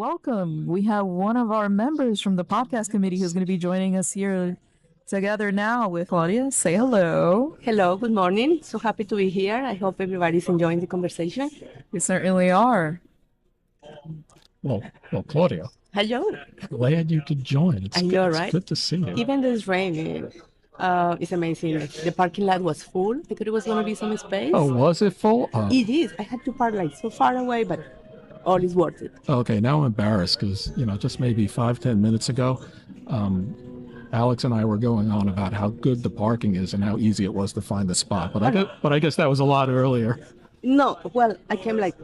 welcome. We have one of our members from the podcast committee who's going to be joining us here together now with Claudia. Say hello. Hello, good morning. So happy to be here. I hope everybody's enjoying the conversation. We certainly are. Well, Claudia, Hello. glad you could join. I know, It's right? good to see you. Even this rain, it's amazing. The parking lot was full. I thought it was going to be some space. Oh, was it full? It is. I had to park like so far away, but all is worth it. Okay, now I'm embarrassed because, just maybe 5-10 minutes ago, Alex and I were going on about how good the parking is and how easy it was to find the spot. But I guess that was a lot earlier. No, well, I came like,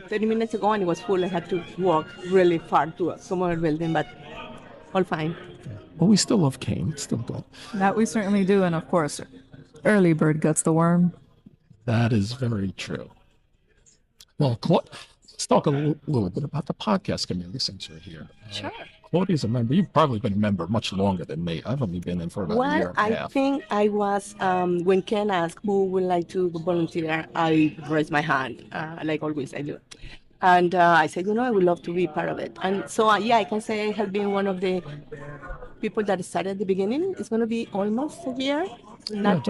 30 minutes ago and it was full. I had to walk really far to some other building, but all fine. Well, we still love Kane. It's still good. That we certainly do. And of course, early bird gets the worm. That is very true. Well, let's talk a little bit about the podcast community since you're here. Sure. Claudia's a member. You've probably been a member much longer than me. I've only been in for about a year and a I half. think I was, when Ken asked who would like to volunteer, I raised my hand, like always I do. And I said, I would love to be part of it. And so, I can say I have been one of the people that started at the beginning. It's going to be almost a year. Yeah,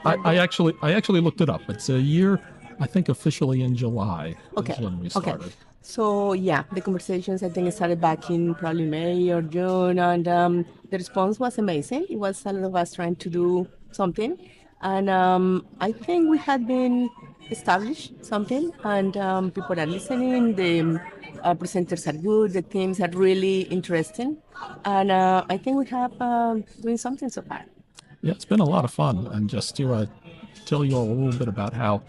I actually looked it up. It's a year, I think officially in July is when we started. Okay. So the conversations I think started back in probably May or June, and the response was amazing. It was a lot of us trying to do something, and I think we had been established something, and people are listening. The presenters are good. The themes are really interesting, and I think we have doing something so far. Yeah, it's been a lot of fun. And just to tell you all a little bit about how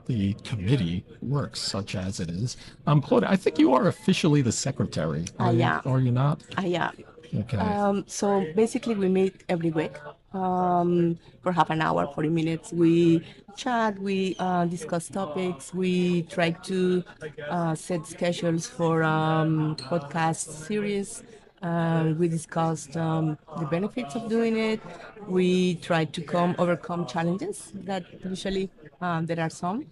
the committee works, such as it is. Claudia, I think you are officially the secretary. I am. Are you not? I am. Okay. So basically, we meet every week for half an hour, 40 minutes. We chat, we discuss topics, we try to set schedules for podcast series. We discussed the benefits of doing it. We try to overcome challenges that usually there are some.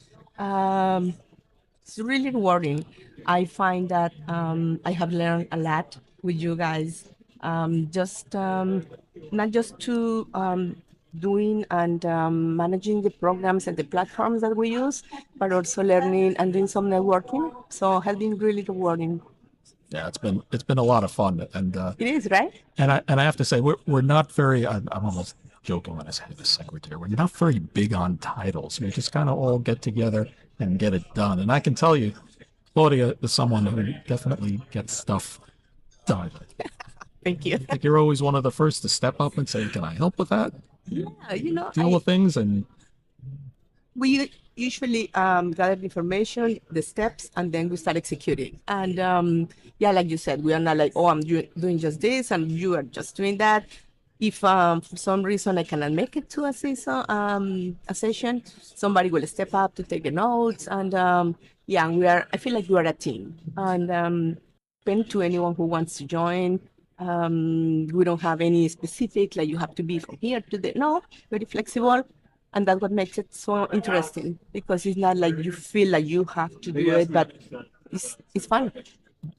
It's really rewarding. I find that I have learned a lot with you guys. Not just to doing and managing the programs and the platforms that we use, but also learning and doing some networking. So it has been really rewarding. Yeah, it's been a lot of fun, and It is, right? and I have to say we're not very. I'm almost joking when I say the secretary. We're not very big on titles. We just kind of all get together and get it done. And I can tell you, Claudia is someone who definitely gets stuff done. Thank you. Like you're always one of the first to step up and say, "Can I help with that?" Yeah, Deal with things, and we usually gather the information, the steps, and then we start executing. And like you said, we are not like, oh, I'm doing just this, and you are just doing that. If for some reason I cannot make it to a session, somebody will step up to take the notes, and I feel like we are a team, and open to anyone who wants to join. We don't have any specific, like you have to be from here to there. No, very flexible. And that's what makes it so interesting, because it's not like you feel like you have to do it, but it's fun.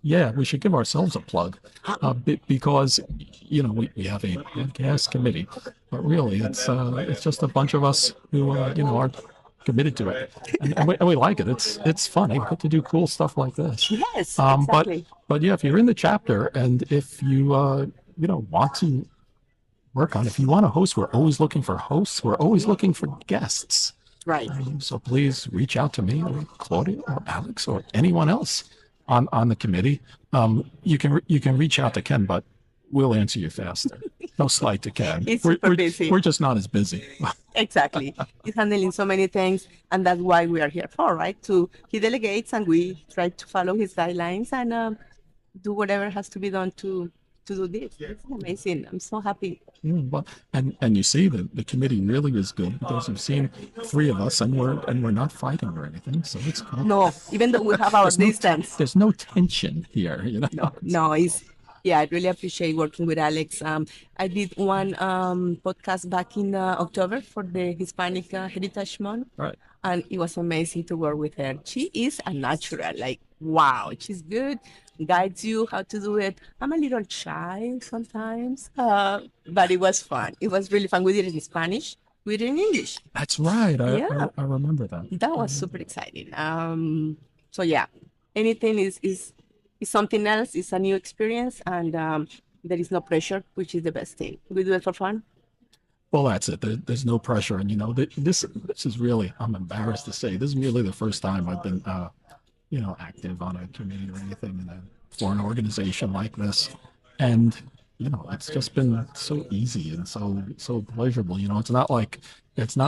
yeah, we should give ourselves a plug because we have a podcast committee, but really it's just a bunch of us who are committed to it, and we like it. It's fun. We get to do cool stuff like this. Yes, But exactly. if you're in the chapter and if you want to work on, if you want to host, we're always looking for hosts. We're always looking for guests. Right. So please reach out to me or Claudia or Alex or anyone else on the committee. You can reach out to Ken, but we'll answer you faster. No slight to Ken. He's super busy. We're just not as busy. Exactly. He's handling so many things, and that's why we are here for, right? He delegates, and we try to follow his guidelines and do whatever has to be done to do this. It's amazing. I'm so happy. Well, and you see the committee really is good because you've seen three of us and we're not fighting or anything, so it's cool. No, even though we have our distance. There's no tension here, No, I really appreciate working with Alex. I did one podcast back in October for the Hispanic Heritage Month. Right. And it was amazing to work with her. She is a natural, like, wow, she's good. guides you how to do it. I'm a little shy sometimes, but it was fun. It was really fun. We did it in Spanish. We did it in English. That's right. Yeah. I remember that. That was super exciting. So yeah, anything is something else. It's a new experience, and there is no pressure, which is the best thing. We do it for fun. Well, that's it. There's no pressure, and this is really. I'm embarrassed to say this is really the first time I've been active on a committee or anything for an organization like this, and it's just been so easy and so pleasurable. It's not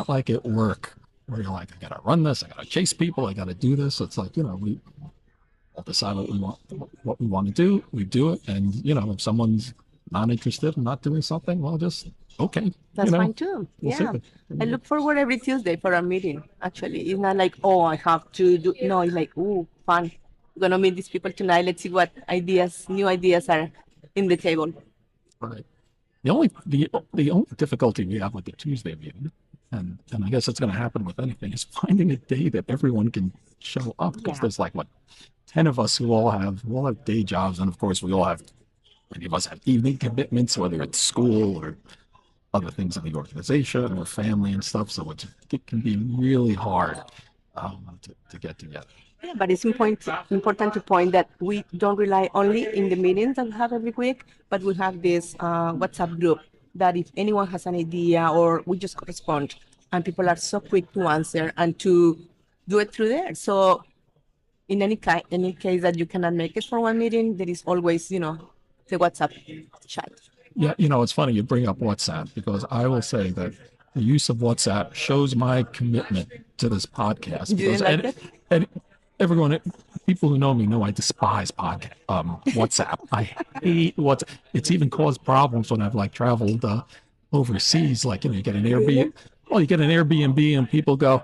like at work where you're like, I gotta run this, I gotta chase people, I gotta do this. It's like we all decide what we want to do, we do it, and if someone's not interested in not doing something, well, just okay. That's fine too. We'll Yeah. see. I look forward every Tuesday for our meeting. Actually, it's not like, oh, I have to do. No, it's like, ooh, fun. We're gonna meet these people tonight. Let's see what new ideas are in the table. Right. The only difficulty we have with the Tuesday meeting, and I guess it's going to happen with anything, is finding a day that everyone can show up, because Yeah. there's like 10 of us who all have day jobs, and of course many of us have evening commitments, whether it's school or other things in the organization or family and stuff. So it can be really hard to get together. Yeah, but it's important to point that we don't rely only in the meetings that we have every week, but we have this WhatsApp group that if anyone has an idea or we just correspond, and people are so quick to answer and to do it through there. So in any case that you cannot make it for one meeting, there is always, the WhatsApp chat. Yeah, it's funny you bring up WhatsApp, because I will say that the use of WhatsApp shows my commitment to this podcast. You didn't like it? And everyone, people who know me know I despise WhatsApp. I hate WhatsApp. It's even caused problems when I've traveled overseas. You get an Airbnb. Well, you get an Airbnb and people go,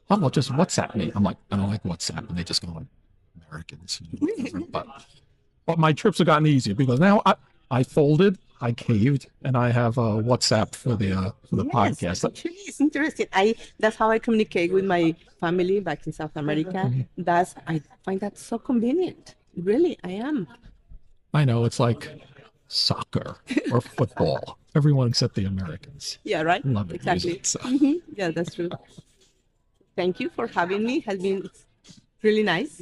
"Oh, well, just WhatsApp me." I'm like, I don't like WhatsApp, and they just go like, Americans. But my trips have gotten easier, because now I folded, I caved, and I have WhatsApp for the podcast. Actually, it's interesting. That's how I communicate with my family back in South America. I find that so convenient. Really, I am. I know, it's like soccer or football. Everyone except the Americans. Yeah, right. Love it. Exactly. So. Yeah, that's true. Thank you for having me. It has been really nice.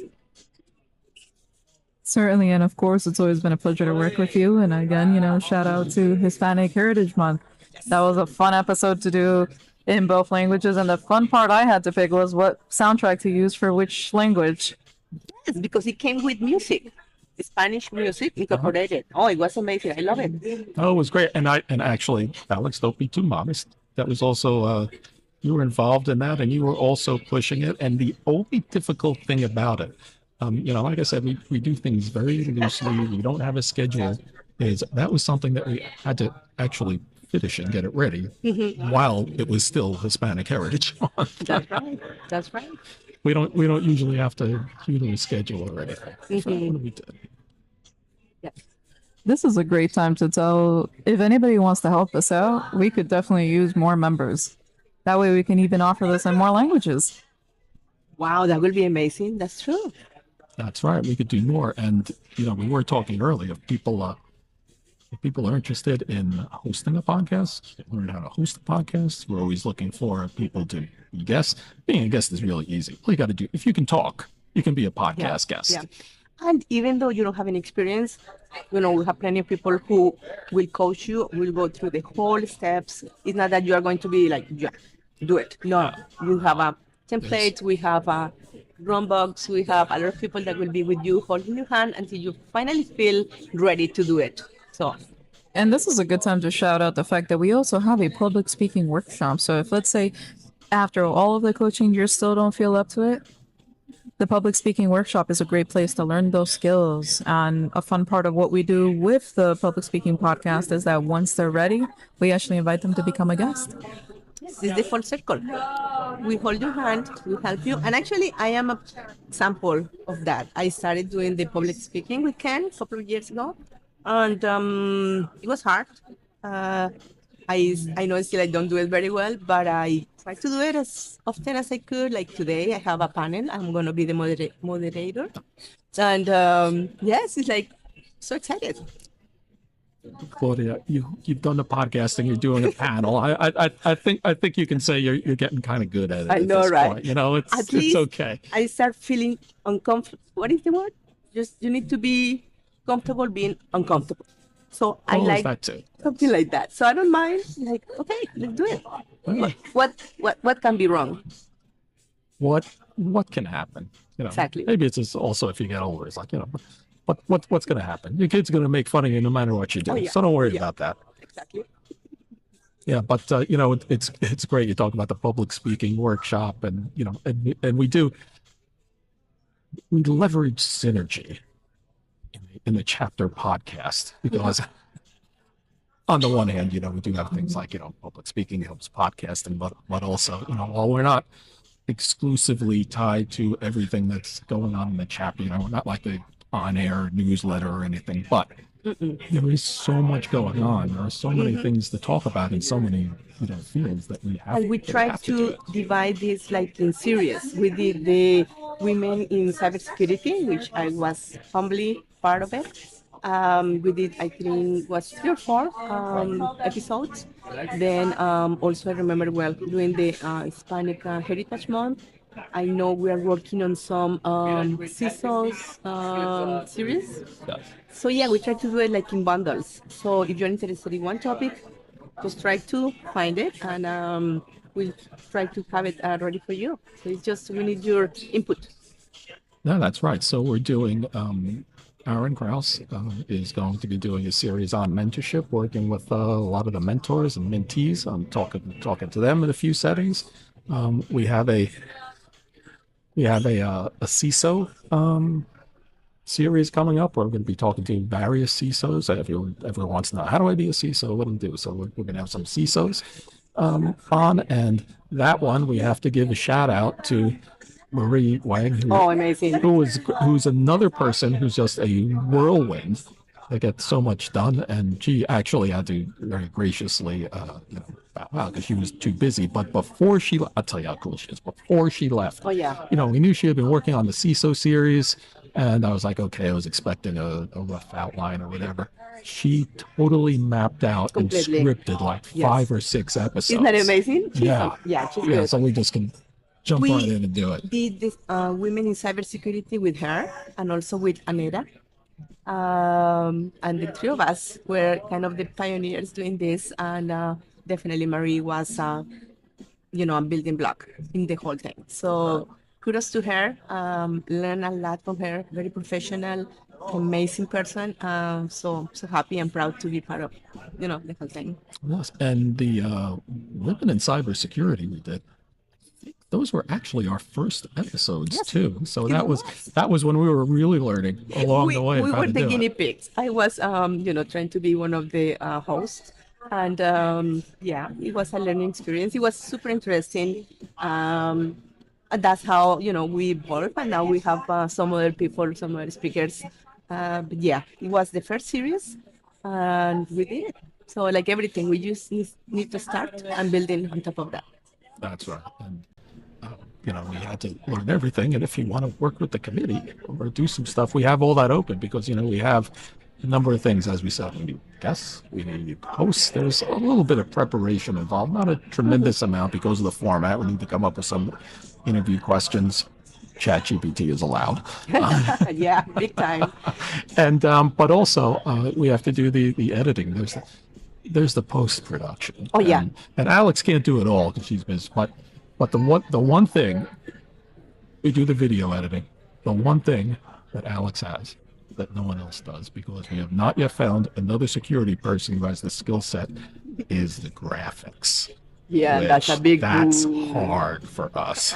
Certainly, and of course, it's always been a pleasure to work with you. And again, shout out to Hispanic Heritage Month. That was a fun episode to do in both languages, and the fun part I had to pick was what soundtrack to use for which language. Yes, because it came with music. Spanish music incorporated. Oh, it was amazing. I love it. Oh, it was great. And actually, Alex, don't be too modest. That was also you were involved in that, and you were also pushing it. And the only difficult thing about it, like I said, we do things very loosely. We don't have a schedule. That was something that we had to actually finish and get it ready while it was still Hispanic Heritage Month. That's right. That's right. We don't usually have to schedule or anything. So we did. Yes. This is a great time to tell if anybody wants to help us out, we could definitely use more members. That way we can even offer this in more languages. Wow, that will be amazing. That's true. That's right. We could do more. And, we were talking earlier, if people are interested in hosting a podcast, learn how to host a podcast. We're always looking for people to be guests. Being a guest is really easy. All you got to do, if you can talk, you can be a podcast guest. Yeah. And even though you don't have any experience, we have plenty of people who will coach you, will go through the whole steps. It's not that you are going to be like, yeah, do it. No, you have a template. We have a Runbox. We have a lot of people that will be with you, holding your hand until you finally feel ready to do it. So, and this is a good time to shout out the fact that we also have a public speaking workshop. So if, let's say, after all of the coaching, you still don't feel up to it, the public speaking workshop is a great place to learn those skills. And a fun part of what we do with the public speaking podcast is that once they're ready, we actually invite them to become a guest. This is the full circle. We hold your hand, we help you. And actually, I am an example of that. I started doing the public speaking with Ken a couple of years ago. And it was hard. I I know still I don't do it very well, but I try to do it as often as I could. Like today, I have a panel. I'm gonna be the moderator, and yes, it's like so excited. Claudia, you've done the podcasting, you're doing a panel. I think you can say you're getting kind of good at it I at know, this right? point. You know, At it's least okay. I start feeling uncomfortable. What is the word? Just you need to be comfortable being uncomfortable. So I Oh, is like that too? something like that. So I don't mind. Like, okay, let's do it. Well, What can be wrong? what can happen? You know, Exactly. maybe it's just also if you get older, it's like, you know, what's going to happen? Your kid's going to make fun of you no matter what you do. Oh, yeah. So don't worry Yeah. about that. Exactly. Yeah, but you know, it's great. You talk about the public speaking workshop, and you know, and we leverage synergy in the chapter podcast because on the one hand, you know, we do have things like, you know, public speaking helps podcasting, but also, you know, while we're not exclusively tied to everything that's going on in the chapter, you know, we're not like the on-air newsletter or anything, but there is so much going on. There are so many things to talk about in so many, you know, fields that we have. And we that try have do to it. divide this like in series. We did the women in cybersecurity, which I was humbly part of it. We did, I think, was 3 or 4 episodes. Then also I remember well doing the Hispanic Heritage Month. I know we are working on some CISOs series. Yeah. So yeah, we try to do it like in bundles. So if you're interested in one topic, just try to find it, and we'll try to have it ready for you. So it's just we need your input. No, that's right. So we're doing, Aaron Kraus is going to be doing a series on mentorship, working with a lot of the mentors and mentees. I'm talking to them in a few settings. We have a CISO series coming up. We're going to be talking to various CISOs. Everyone wants to know, how do I be a CISO? What do I do? So we're going to have some CISOs on, and that one we have to give a shout out to Marie Wang, Oh, amazing. who's another person who's just a whirlwind that gets so much done. And she actually had to very graciously, you know, bow out because she was too busy. But before I'll tell you how cool she is. Before she left, Oh, yeah. you know, we knew she had been working on the CISO series, and I was like, okay, I was expecting a rough outline or whatever. She totally mapped out Completely. and scripted like Yes. 5 or 6 episodes. Isn't that amazing? Yeah. Yeah, she's Yeah, good. so we just can jump right in and do it. did this women in cybersecurity with her and also with Aneta. And the 3 of us were kind of the pioneers doing this, and definitely Marie was, you know, a building block in the whole thing. So kudos to her. Learn a lot from her. Very professional, amazing person. So happy and proud to be part of, you know, the whole thing. Yes, and the women in cybersecurity we did. Those were actually our first episodes too. So that was when we were really learning along the way. We how were to the do guinea it. pigs. I was, you know, trying to be one of the hosts, and yeah, it was a learning experience. It was super interesting. And that's how, you know, we evolved, and now we have some other people, some other speakers. But yeah, it was the first series, and we did it. So like everything, we just need to start and building on top of that. That's right. And you know, we had to learn everything. And if you want to work with the committee or do some stuff, we have all that open because, you know, we have a number of things, as we said, we need guests, we need hosts. There's a little bit of preparation involved, not a tremendous amount because of the format. We need to come up with some interview questions. ChatGPT is allowed. Yeah, big time. And but also we have to do the editing. There's the post production. Oh, yeah. And Alex can't do it all because she's busy. But the one thing we do the video editing. The one thing that Alex has that no one else does, because we have not yet found another security person who has the skill set, is the graphics. Yeah, that's a big. That's hard for us.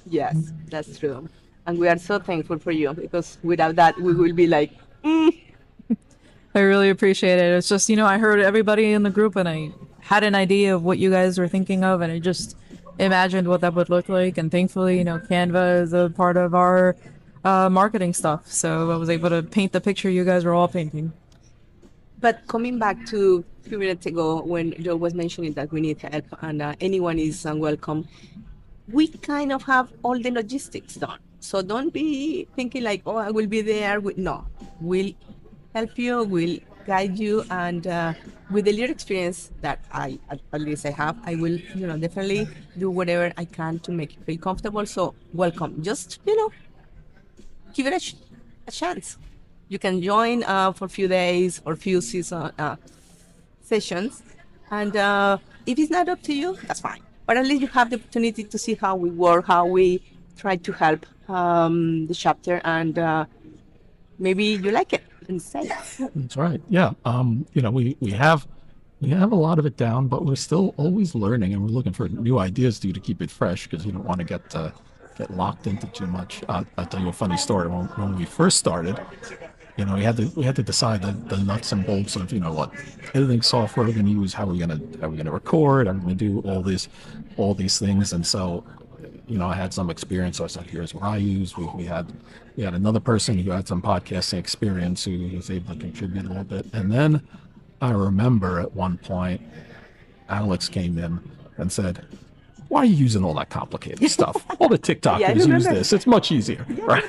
Yes, that's true. And we are so thankful for you, because without that, we will be like, I really appreciate it. It's just, you know, I heard everybody in the group and I had an idea of what you guys were thinking of, and I just imagined what that would look like. And thankfully, you know, Canva is a part of our marketing stuff. So I was able to paint the picture you guys were all painting. but coming back to a few minutes ago when Joe was mentioning that we need help and anyone is welcome. We kind of have all the logistics done. So don't be thinking like, oh, I will be there. No, we'll help you, we'll guide you. And with the little experience that at least I have, I will, definitely do whatever I can to make you feel comfortable. So welcome. Just, give it a chance. You can join for a few days or few sessions. And if it's not up to you, that's fine. But at least you have the opportunity to see how we work, how we try to help the chapter, and maybe you like it and say. That's right. Yeah. We have a lot of it down, but we're still always learning, and we're looking for new ideas to keep it fresh because you don't want to get locked into too much. I'll tell you a funny story. When we first started, we had to decide the nuts and bolts of what editing software we're going to use, how we're going to record, how we're going to do all these things, and so. I had some experience, so I said, here's what I use. We had another person who had some podcasting experience who was able to contribute a little bit. And then I remember at one point, Alex came in and said, why are you using all that complicated stuff? All the TikTokers use this. It's much easier. Right?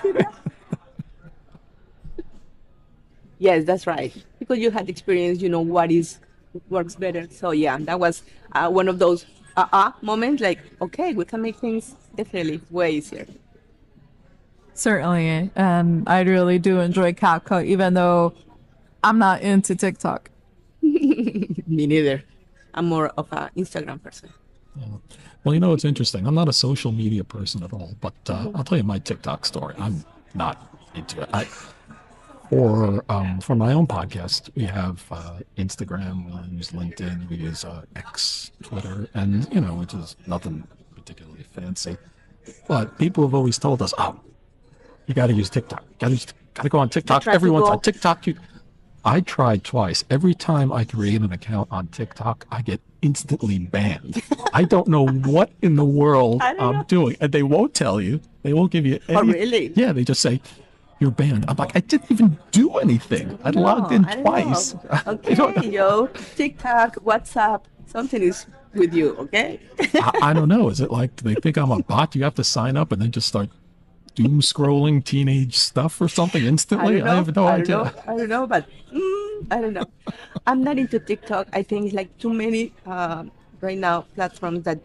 Yes, that's right. Because you had experience, what works better. So yeah, that was one of those moments like, okay, we can make things definitely way easier. Certainly. I really do enjoy CapCut, even though I'm not into TikTok. Me neither. I'm more of an Instagram person. Well, it's interesting. I'm not a social media person at all, but I'll tell you my TikTok story. I'm not into it. For my own podcast, we have Instagram, we use LinkedIn, we use X, Twitter, and which is nothing particularly fancy. But people have always told us, "Oh, you got to use TikTok. Got to go on TikTok. Everyone's on TikTok." I tried twice. Every time I create an account on TikTok, I get instantly banned. I don't know what in the world I'm doing, and they won't tell you. They won't give you any. Oh, really? Yeah, they just say. You're banned. I'm like, I didn't even do anything. I logged in twice. Okay, yo, TikTok, WhatsApp, something is with you, okay? I don't know. Is it like they think I'm a bot? You have to sign up and then just start doom scrolling teenage stuff or something instantly? I have no idea. I don't know, but I don't know. I'm not into TikTok. I think it's like too many right now platforms that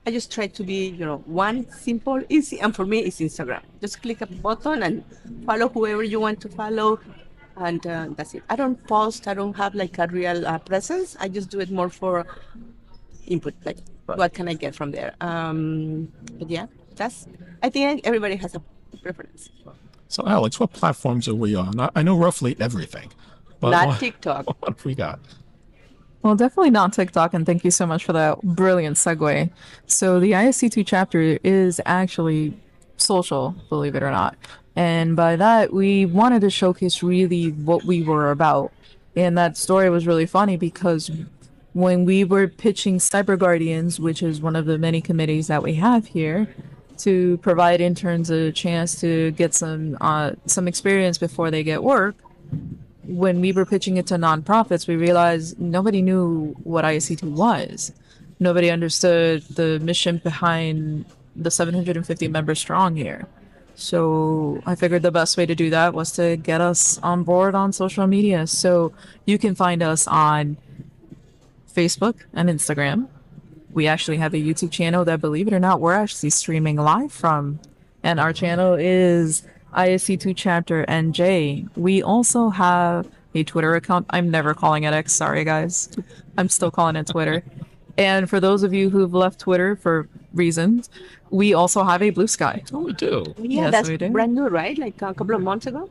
I just try to be, one simple, easy, and for me, it's Instagram. Just click a button and follow whoever you want to follow, and that's it. I don't post. I don't have like a real presence. I just do it more for input, like what can I get from there. But yeah, I think everybody has a preference. So, Alex, what platforms are we on? I know roughly everything. But not TikTok. What have we got? Well, definitely not TikTok, and thank you so much for that brilliant segue. So the ISC2 chapter is actually social, believe it or not. And by that, we wanted to showcase really what we were about. And that story was really funny because when we were pitching Cyber Guardians, which is one of the many committees that we have here, to provide interns a chance to get some experience before they get work, when we were pitching it to nonprofits, we realized nobody knew what ISC2 was. Nobody understood the mission behind the 750 members strong here. So I figured the best way to do that was to get us on board on social media. So you can find us on Facebook and Instagram. We actually have a YouTube channel that, believe it or not, we're actually streaming live from. And our channel is ISC2 Chapter NJ. We also have a Twitter account. I'm never calling it X. Sorry, guys. I'm still calling it Twitter. And for those of you who've left Twitter for reasons, we also have a Blue Sky. Oh, we do. Yeah, Yes, that's we do. brand new, right? Like a couple of months ago.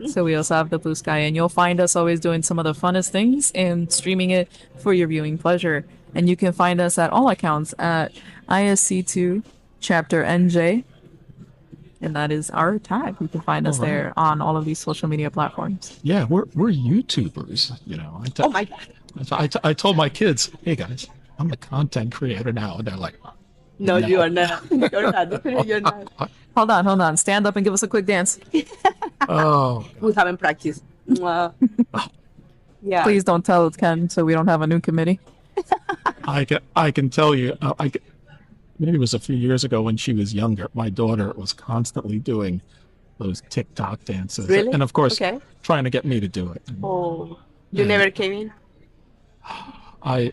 So we also have the Blue Sky, and you'll find us always doing some of the funnest things and streaming it for your viewing pleasure. And you can find us at all accounts at ISC2 Chapter NJ. And that is our tag. You can find us there on all of these social media platforms. Yeah, we're YouTubers. Oh my God. I told my kids, hey guys, I'm a content creator now, and they're like, No, you are not. You're not. Definitely you're not. Hold on. Stand up and give us a quick dance. oh, We haven't practiced. Yeah. Please don't tell Ken so we don't have a new committee. I can tell you, maybe it was a few years ago when she was younger. My daughter was constantly doing those TikTok dances, Really? and of course, Okay. trying to get me to do it. Oh, you Yeah. never came in? I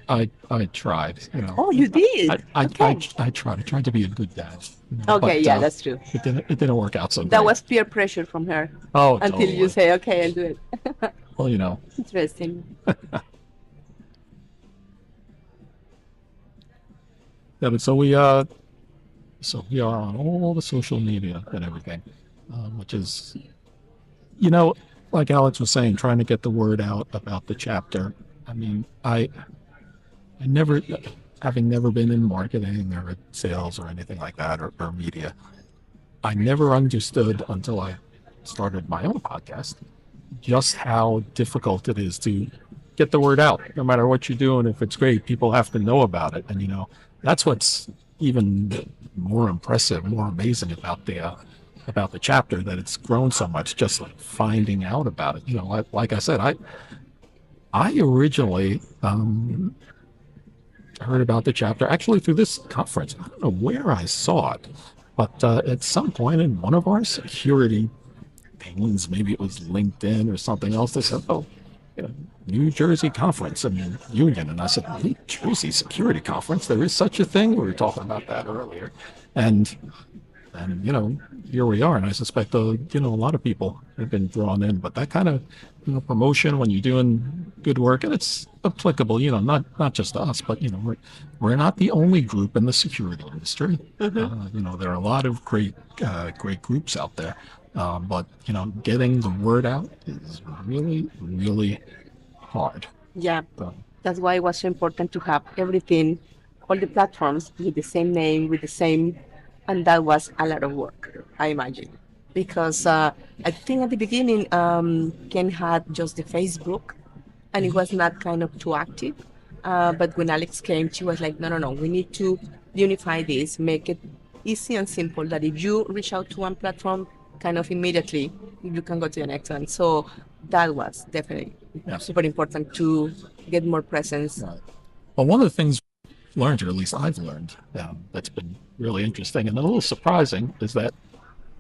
tried, you know. Oh, you did? I Okay. tried to be a good dad. You know, Okay, but, yeah, that's true. it didn't work out so That great. was peer pressure from her Oh, until you totally. say, okay, I'll do it. Well, you know, Interesting. yeah, but so we are on all the social media and everything, which is, you know, like Alex was saying, trying to get the word out about the chapter. I mean, I never, having never been in marketing or sales or anything like that, or media, I never understood until I started my own podcast just how difficult it is to get the word out. No matter what you're doing, if it's great, people have to know about it. And, you know, that's what's even more impressive, more amazing about the chapter, that it's grown so much, just like finding out about it. You know, like I said, I originally heard about the chapter actually through this conference. I don't know where I saw it, but at some point in one of our security things, maybe it was LinkedIn or something else, they said, "Oh, you know, New Jersey Conference and Union." And I said, "New Jersey Security Conference? There is such a thing?" We were talking about that earlier. And you know, here we are. And I suspect, you know, a lot of people have been drawn in. But that kind of, you know, promotion when you're doing good work, and it's applicable, you know, not just us, but, you know, we're not the only group in the security industry. You know, there are a lot of great groups out there. But, you know, getting the word out is really, really hard. Yeah. So, That's why it was so important to have everything, all the platforms with the same name, with the same, and that was a lot of work, I imagine. Because I think at the beginning, Ken had just the Facebook, and it was not kind of too active. But when Alex came, she was like, no, no, no, we need to unify this, make it easy and simple, that if you reach out to one platform, kind of immediately, you can go to the next one. So that was definitely super important to get more presence. well, one of the things I've learned, or at least I've learned, that's been really interesting and a little surprising, is that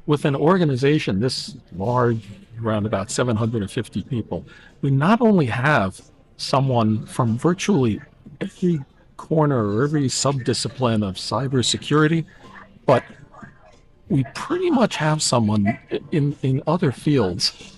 with an organization this large, around about 750 people, we not only have someone from virtually every corner or every subdiscipline of cybersecurity, but we pretty much have someone in other fields.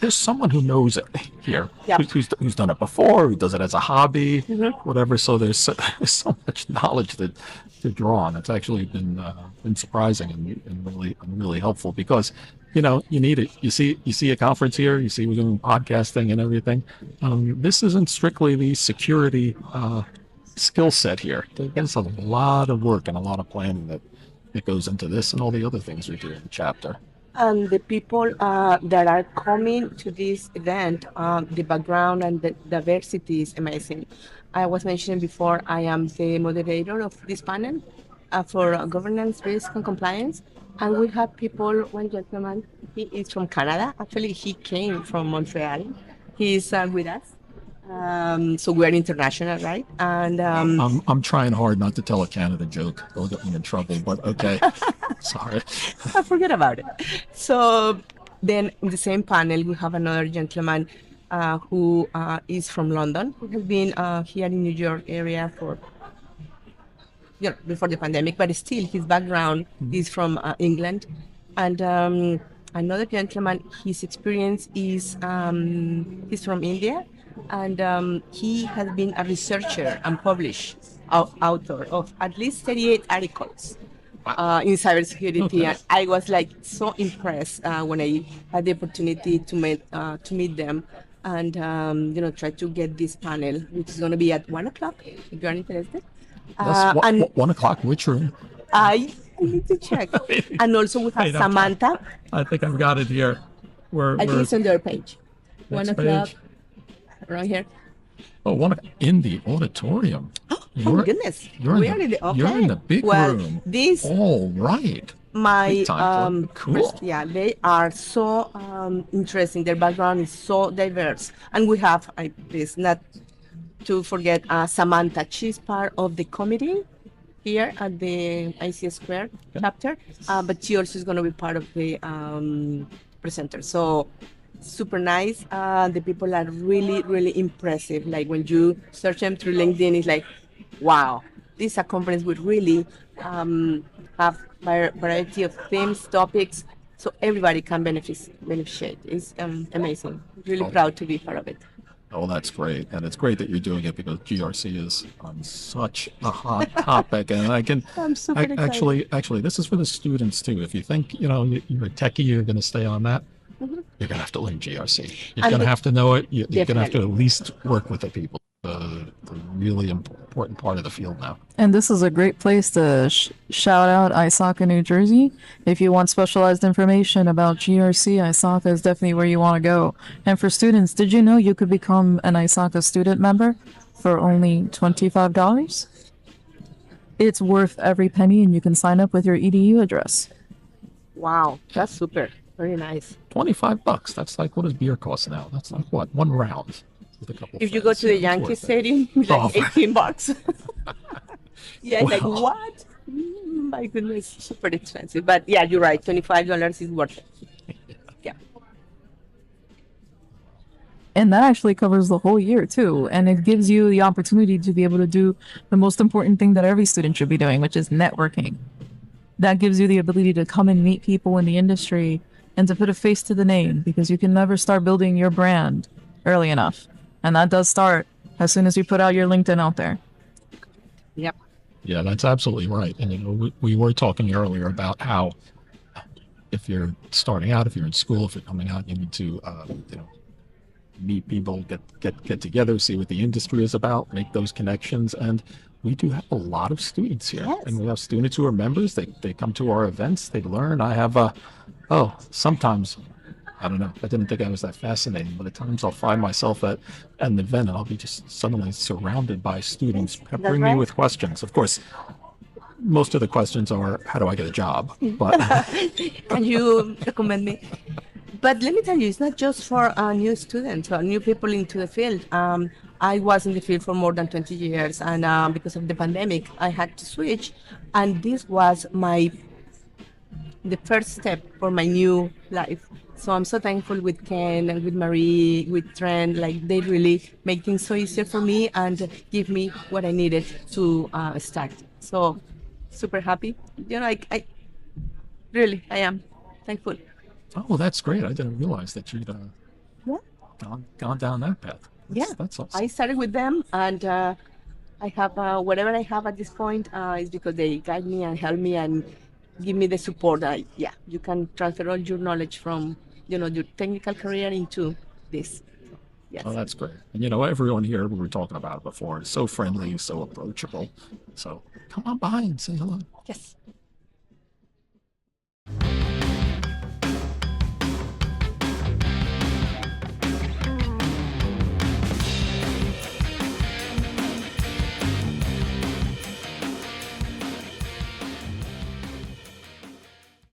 There's someone who knows it here, Yeah. who's done it before, who does it as a hobby, whatever. So there's so much knowledge to draw on. It's actually been surprising and really helpful, because, you know, you need it. You see a conference here, you see we're doing podcasting and everything. This isn't strictly the security skill set here. There's a lot of work and a lot of planning that goes into this and all the other things we do in the chapter. And the people that are coming to this event, the background and the diversity is amazing. I was mentioning before, I am the moderator of this panel for governance, risk, and compliance. And we have people, one gentleman, he is from Canada. Actually, he came from Montreal. He is with us. So we're international, right? And I'm trying hard not to tell a Canada joke. They'll get me in trouble, but okay. Sorry. I forget about it. So then in the same panel, we have another gentleman who is from London, who has been here in New York area for, you know, before the pandemic, but still his background is from England. And another gentleman, his experience is he's from India, and he has been a researcher and published author of at least 38 articles in cybersecurity. Okay. And I was like so impressed when I had the opportunity to meet them and you know, try to get this panel, which is going to be at 1:00 if you're interested. That's And 1:00. Which room? I need to check. And also we have Wait, I'm Samantha. I think I've got it here. I think it's on their page. Next 1:00, page. right here. In the auditorium. Oh goodness. You're We in are in the you're in the big well, room. This All right. my Big time, cool. yeah, they are so interesting. Their background is so diverse, and we have this not to forget Samantha. She's part of the committee here at the IC2 chapter, but she also is going to be part of the presenter. So super nice. The people are really, really impressive. Like when you search them through LinkedIn, it's like, wow, this is a conference with really have variety of themes, topics, so everybody can beneficiate. It's amazing. Really proud to be part of it. Oh, that's great. And it's great that you're doing it because GRC is such a hot topic. And I'm super excited. actually, this is for the students too. If you think, you're a techie, you're going to stay on that, Mm-hmm. you're going to have to learn GRC. You're And going to the- have to know it. You're going to have to Definitely. at least work with the people. The really important part of the field now. And this is a great place to shout out ISACA New Jersey. If you want specialized information about GRC, ISACA is definitely where you want to go. And for students, did you know you could become an ISACA student member for only $25? It's worth every penny, and you can sign up with your EDU address. Wow, that's super. Very nice. $25. That's like, what does beer cost now? That's like what? One round with a couple. If you go friends. to the It's Yankee worth it. Stadium, it's like Oh. $18. Yeah, it's like Wow. what? My goodness, super expensive. But yeah, you're right. $25 is worth it. Yeah. And that actually covers the whole year too. And it gives you the opportunity to be able to do the most important thing that every student should be doing, which is networking. That gives you the ability to come and meet people in the industry and to put a face to the name, because you can never start building your brand early enough. And that does start as soon as you put out your LinkedIn out there. Yep. Yeah, that's absolutely right. And we were talking earlier about how if you're starting out, if you're in school, if you're coming out, you need to meet people, get together, see what the industry is about, make those connections. And we do have a lot of students here. Yes. And we have students who are members. They come to our events, they learn. I have sometimes, I don't know, I didn't think I was that fascinating, but at times I'll find myself at an event and I'll be just suddenly surrounded by students peppering me right? with questions. Of course, most of the questions are, how do I get a job? But Can you recommend me? But let me tell you, it's not just for new students or new people into the field. I was in the field for more than 20 years, and because of the pandemic, I had to switch. And this was the first step for my new life. So I'm so thankful with Ken and with Marie, with Trent. Like, they really make things so easier for me and give me what I needed to start. So super happy. I really, I am thankful. oh, that's great. I didn't realize that you'd Yeah. gone down that path. That's awesome. I started with them, and I have whatever I have at this point is because they guide me and help me and give me the support. You can transfer all your knowledge from your technical career into this. Yes. Oh, that's great. And everyone here, we were talking about it before, is so friendly, so approachable. So come on by and say hello. Yes.